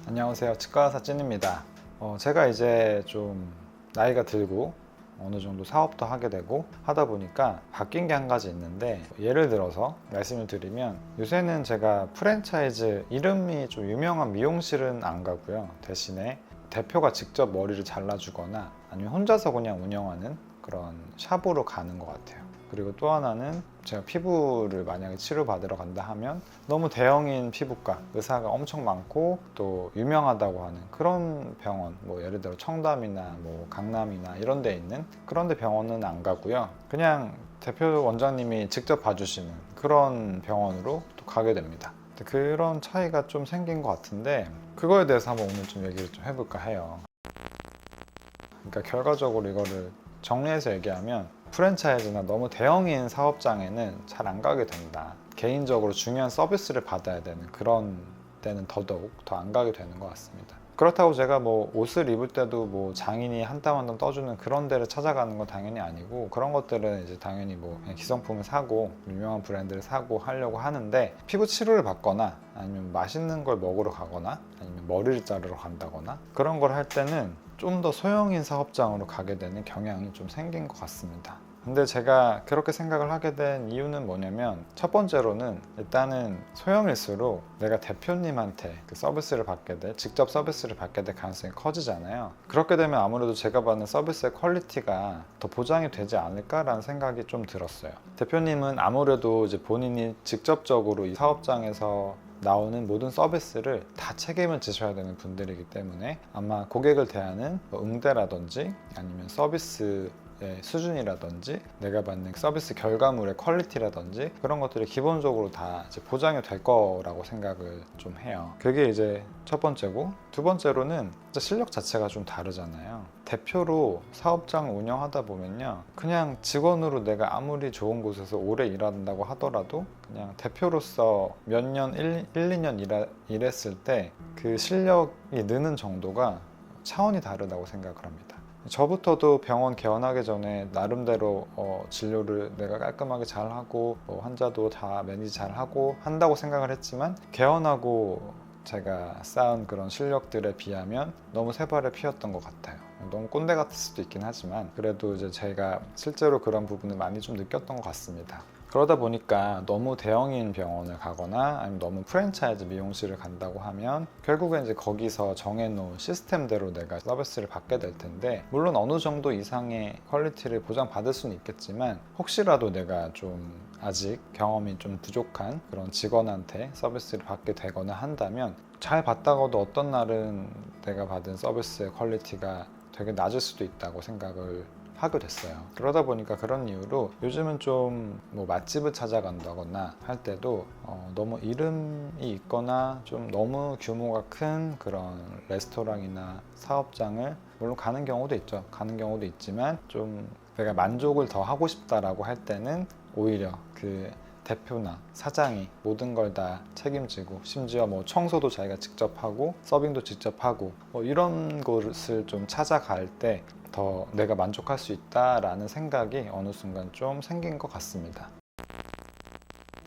안녕하세요, 치과의사 찐입니다. 제가 이제 좀 나이가 들고 어느 정도 사업도 하게 되고 하다 보니까 바뀐 게 한 가지 있는데, 예를 들어서 말씀을 드리면 요새는 제가 프랜차이즈 이름이 좀 유명한 미용실은 안 가고요, 대신에 대표가 직접 머리를 잘라주거나 아니면 혼자서 그냥 운영하는 그런 샵으로 가는 것 같아요. 그리고 또 하나는 제가 피부를 만약에 치료받으러 간다 하면 너무 대형인 피부과, 의사가 엄청 많고 또 유명하다고 하는 그런 병원, 뭐 예를 들어 청담이나 뭐 강남이나 이런 데 있는 그런 데 병원은 안 가고요, 그냥 대표 원장님이 직접 봐주시는 그런 병원으로 또 가게 됩니다. 그런 차이가 좀 생긴 것 같은데, 그거에 대해서 한번 오늘 좀 얘기를 좀 해볼까 해요. 그러니까 결과적으로 이거를 정리해서 얘기하면, 프랜차이즈나 너무 대형인 사업장에는 잘 안 가게 된다. 개인적으로 중요한 서비스를 받아야 되는 그런 때는 더더욱 더 안 가게 되는 것 같습니다. 그렇다고 제가 뭐 옷을 입을 때도 뭐 장인이 한 땀 한 땀 떠주는 그런 데를 찾아가는 건 당연히 아니고, 그런 것들은 이제 당연히 뭐 그냥 기성품을 사고 유명한 브랜드를 사고 하려고 하는데, 피부 치료를 받거나 아니면 맛있는 걸 먹으러 가거나 아니면 머리를 자르러 간다거나 그런 걸 할 때는 좀 더 소형인 사업장으로 가게 되는 경향이 좀 생긴 것 같습니다. 근데 제가 그렇게 생각을 하게 된 이유는 뭐냐면, 첫 번째로는 일단은 소형일수록 내가 대표님한테 그 서비스를 받게 돼, 직접 서비스를 받게 될 가능성이 커지잖아요. 그렇게 되면 아무래도 제가 받는 서비스의 퀄리티가 더 보장이 되지 않을까라는 생각이 좀 들었어요. 대표님은 아무래도 이제 본인이 직접적으로 이 사업장에서 나오는 모든 서비스를 다 책임을 지셔야 되는 분들이기 때문에, 아마 고객을 대하는 응대라든지 아니면 서비스 수준이라든지 내가 받는 서비스 결과물의 퀄리티라든지 그런 것들이 기본적으로 다 이제 보장이 될 거라고 생각을 좀 해요. 그게 이제 첫 번째고, 두 번째로는 실력 자체가 좀 다르잖아요. 대표로 사업장 운영하다 보면요, 그냥 직원으로 내가 아무리 좋은 곳에서 오래 일한다고 하더라도 그냥 대표로서 몇 년, 1, 2년 일했을 때 그 실력이 느는 정도가 차원이 다르다고 생각을 합니다. 저부터도 병원 개원하기 전에 나름대로 진료를 내가 깔끔하게 잘하고 환자도 다 매니지 잘하고 한다고 생각을 했지만, 개원하고 제가 쌓은 그런 실력들에 비하면 너무 세 발에 피었던 것 같아요. 너무 꼰대 같을 수도 있긴 하지만, 그래도 이제 제가 실제로 그런 부분을 많이 좀 느꼈던 것 같습니다. 그러다 보니까 너무 대형인 병원을 가거나 아니면 너무 프랜차이즈 미용실을 간다고 하면 결국엔 이제 거기서 정해놓은 시스템대로 내가 서비스를 받게 될 텐데, 물론 어느 정도 이상의 퀄리티를 보장받을 수는 있겠지만, 혹시라도 내가 좀 아직 경험이 좀 부족한 그런 직원한테 서비스를 받게 되거나 한다면, 잘 받다가도 어떤 날은 내가 받은 서비스의 퀄리티가 되게 낮을 수도 있다고 생각을 하게 됐어요. 그러다 보니까 그런 이유로 요즘은 좀 뭐 맛집을 찾아간다거나 할 때도 너무 이름이 있거나 좀 너무 규모가 큰 그런 레스토랑이나 사업장을 물론 가는 경우도 있죠. 가는 경우도 있지만, 좀 내가 만족을 더 하고 싶다라고 할 때는 오히려 그 대표나 사장이 모든 걸 다 책임지고, 심지어 뭐 청소도 자기가 직접 하고 서빙도 직접 하고 이런 곳을 좀 찾아갈 때 더 내가 만족할 수 있다라는 생각이 어느 순간 좀 생긴 것 같습니다.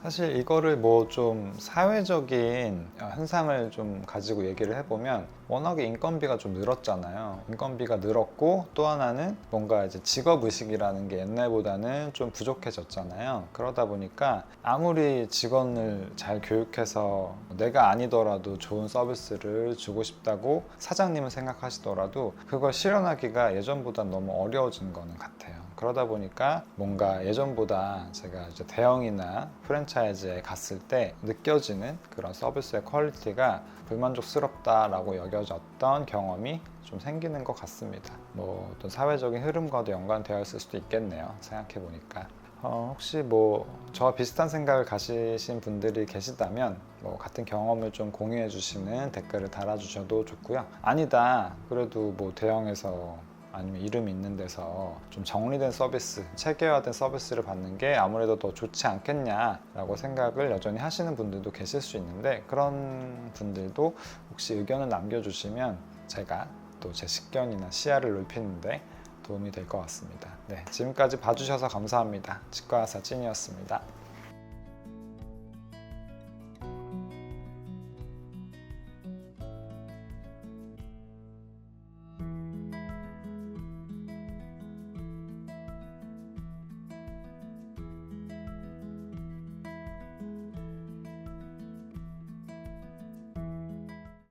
사실 이거를 뭐 좀 사회적인 현상을 좀 가지고 얘기를 해보면, 워낙에 인건비가 좀 늘었잖아요. 인건비가 늘었고, 또 하나는 뭔가 이제 직업의식이라는 게 옛날보다는 좀 부족해졌잖아요. 그러다 보니까 아무리 직원을 잘 교육해서 내가 아니더라도 좋은 서비스를 주고 싶다고 사장님은 생각하시더라도, 그걸 실현하기가 예전보다 너무 어려워진 거는 같아요. 그러다 보니까 뭔가 예전보다 제가 이제 대형이나 프랜차이즈에 갔을 때 느껴지는 그런 서비스의 퀄리티가 불만족스럽다라고 여겨졌던 경험이 좀 생기는 것 같습니다. 뭐 어떤 사회적인 흐름과도 연관되어 있을 수도 있겠네요, 생각해 보니까. 혹시 뭐 저와 비슷한 생각을 가지신 분들이 계시다면 뭐 같은 경험을 좀 공유해 주시는 댓글을 달아주셔도 좋고요. 아니다, 그래도 뭐 대형에서 아니면 이름 있는 데서 좀 정리된 서비스, 체계화된 서비스를 받는 게 아무래도 더 좋지 않겠냐라고 생각을 여전히 하시는 분들도 계실 수 있는데, 그런 분들도 혹시 의견을 남겨주시면 제가 또 제 식견이나 시야를 넓히는데 도움이 될 것 같습니다. 네, 지금까지 봐주셔서 감사합니다. 치과의사 찐이었습니다.